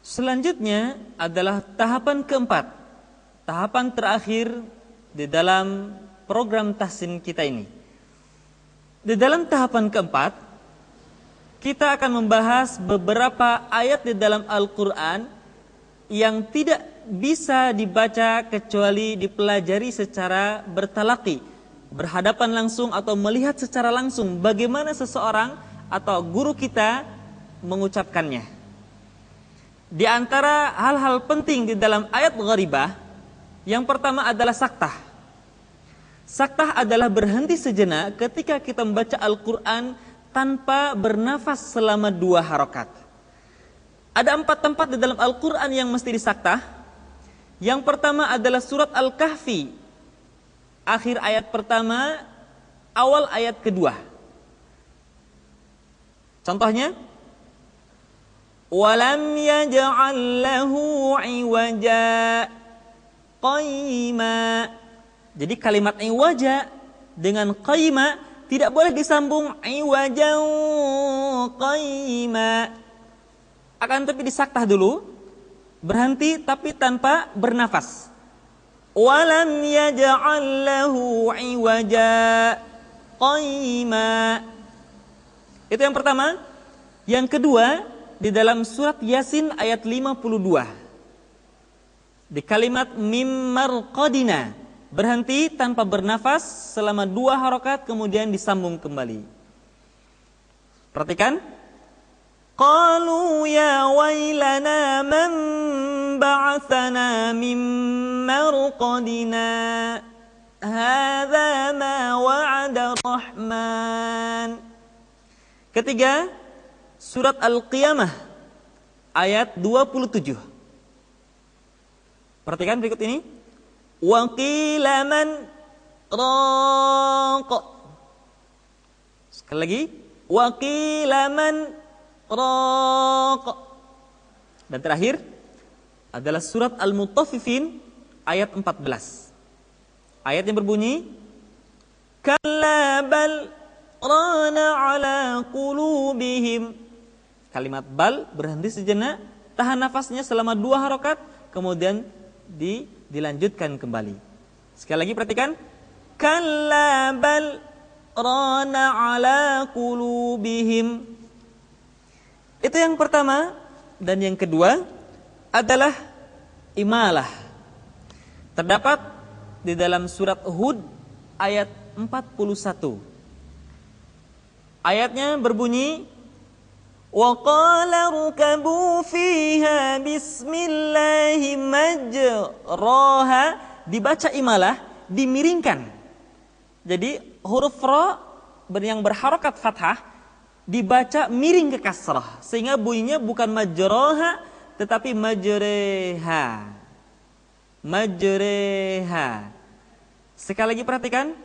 Selanjutnya adalah tahapan keempat, tahapan terakhir di dalam program tahsin kita ini. Di dalam tahapan keempat, kita akan membahas beberapa ayat di dalam Al-Quran yang tidak bisa dibaca kecuali dipelajari secara bertalaki, berhadapan langsung atau melihat secara langsung bagaimana seseorang atau guru kita mengucapkannya. Di antara hal-hal penting di dalam ayat gharibah, yang pertama adalah saktah. Saktah adalah berhenti sejenak ketika kita membaca Al-Quran tanpa bernafas selama 2 harokat. Ada 4 tempat di dalam Al-Quran yang mesti disaktah. Yang pertama adalah surat Al-Kahfi, akhir ayat pertama, awal ayat kedua. Contohnya, walam yaj'al lahu 'iwaja qayyima. Jadi kalimat iwaja dengan qayyima tidak boleh disambung iwaja qayyima. Akan tapi disaktah dulu, berhenti tapi tanpa bernafas. Walam yaj'al lahu 'iwaja qayyima. Itu yang pertama. Yang kedua, di dalam surat Yasin ayat 52. Di kalimat mim marqadina, berhenti tanpa bernafas selama 2 harokat kemudian disambung kembali. Perhatikan. Qalu ya wailana man ba'athana mim marqadina hadza ma wa'ada rahman. Ketiga, surat Al-Qiyamah ayat 27. Perhatikan berikut ini. Wa qila man raq. Sekali lagi. Wa qila man raq. Dan terakhir adalah surat Al-Mutaffifin ayat 14. Ayat yang berbunyi, kalla bal rana ala qulubihim. Kalimat bal berhenti sejenak, tahan nafasnya selama 2 harokat, kemudian dilanjutkan kembali. Sekali lagi perhatikan. Kalla bal rana ala qulubihim. Itu yang pertama. Dan yang kedua adalah imalah. Terdapat di dalam surat Hud ayat 41. Ayatnya berbunyi, wa qala rukabu fiha bismillahi majraha. Dibaca imalah, dimiringkan. Jadi huruf ra yang berharokat fathah dibaca miring ke kasrah, sehingga bunyinya bukan majraha tetapi majreha. Majreha. Sekali lagi perhatikan.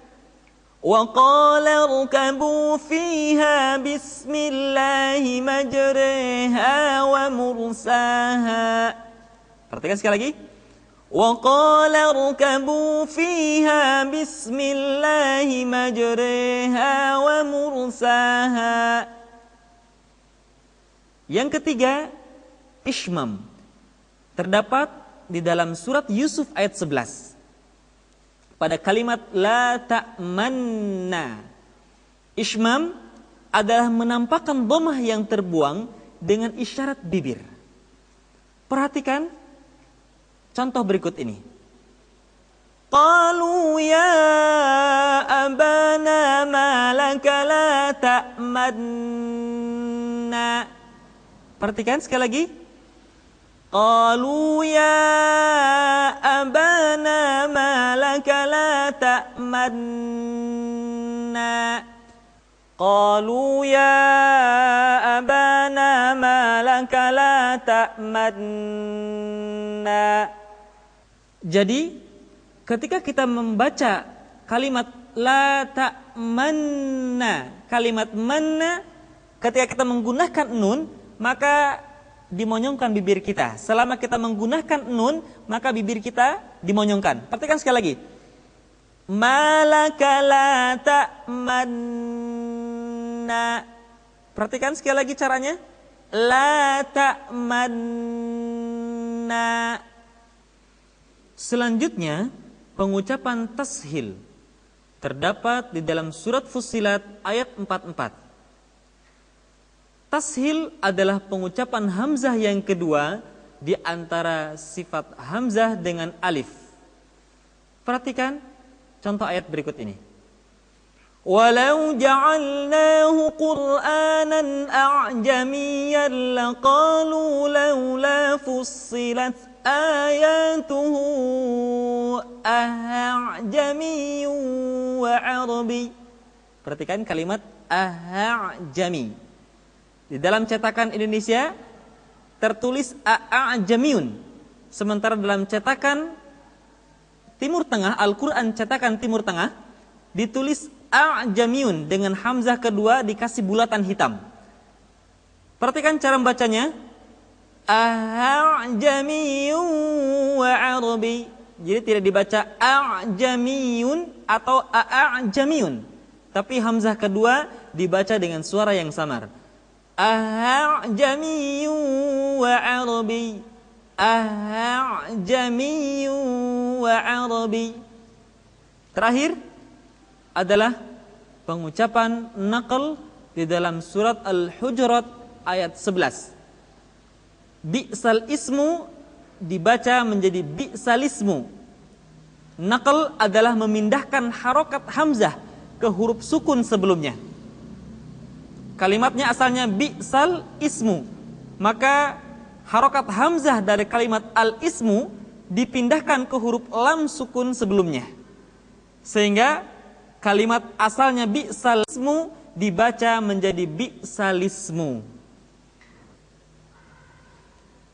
Wa qala rukabu fiha bismillahi majreha wa mursaha. Perhatikan sekali lagi. Wa qala rukabu fiha bismillahi majreha wa mursaha. Yang ketiga, ishmam. Terdapat di dalam surat Yusuf ayat 11. Pada kalimat la ta'manna. Ishmam adalah menampakkan dhammah yang terbuang dengan isyarat bibir. Perhatikan contoh berikut ini. Qalu ya abana ma laka la ta'manna. Perhatikan sekali lagi. Qalu ya abana ma laka la ta'manna. Qalu ya abana ma laka la ta'manna. Jadi ketika kita membaca kalimat la ta'manna, kalimat manna, ketika kita menggunakan nun, maka dimonyongkan bibir kita. Selama kita menggunakan nun, maka bibir kita dimonyongkan. Perhatikan sekali lagi. Malaka la ta'manna. Perhatikan sekali lagi caranya. la ta'manna. Selanjutnya, pengucapan tashil terdapat di dalam surat Fussilat ayat 44. Tashil adalah pengucapan hamzah yang kedua di antara sifat hamzah dengan alif. Perhatikan contoh ayat berikut ini. Walau ja'alnahu Qur'anan a'jamiyyan laqalu laula fussilat ayatuhu a'jamiyyun wa 'arabi. Perhatikan kalimat a'jami. Di dalam cetakan Indonesia tertulis a'jamiyun, sementara dalam cetakan Timur Tengah, Al-Qur'an cetakan Timur Tengah ditulis a'jamiyun dengan hamzah kedua dikasih bulatan hitam. Perhatikan cara membacanya. A'jamiyun wa 'arabi. Jadi tidak dibaca a'jamiyun atau a'jamiyun, tapi hamzah kedua dibaca dengan suara yang samar. A'jamiyun wa 'arabi. A'jamiyun wa 'arabi. Terakhir adalah pengucapan naql di dalam surat Al-Hujurat ayat 11. Bi'sal ismu dibaca menjadi bi'salismu. Naql adalah memindahkan harokat hamzah ke huruf sukun sebelumnya. Kalimatnya asalnya bi'sal ismu, maka harokat hamzah dari kalimat al-ismu dipindahkan ke huruf lam sukun sebelumnya, sehingga kalimat asalnya bi'salismu dibaca menjadi bi'salismu.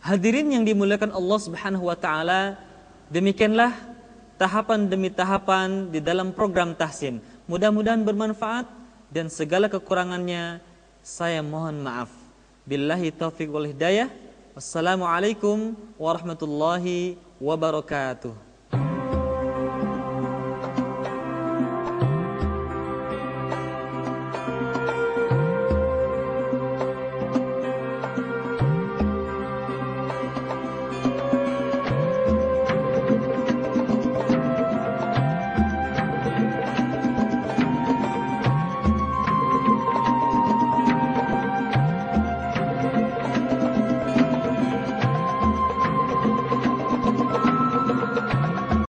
Hadirin yang dimuliakan Allah Subhanahu wa taala, demikianlah tahapan demi tahapan di dalam program tahsin. Mudah-mudahan bermanfaat dan segala kekurangannya saya mohon maaf. Billahi taufiq wal hidayah. Wassalamualaikum warahmatullahi wabarakatuh.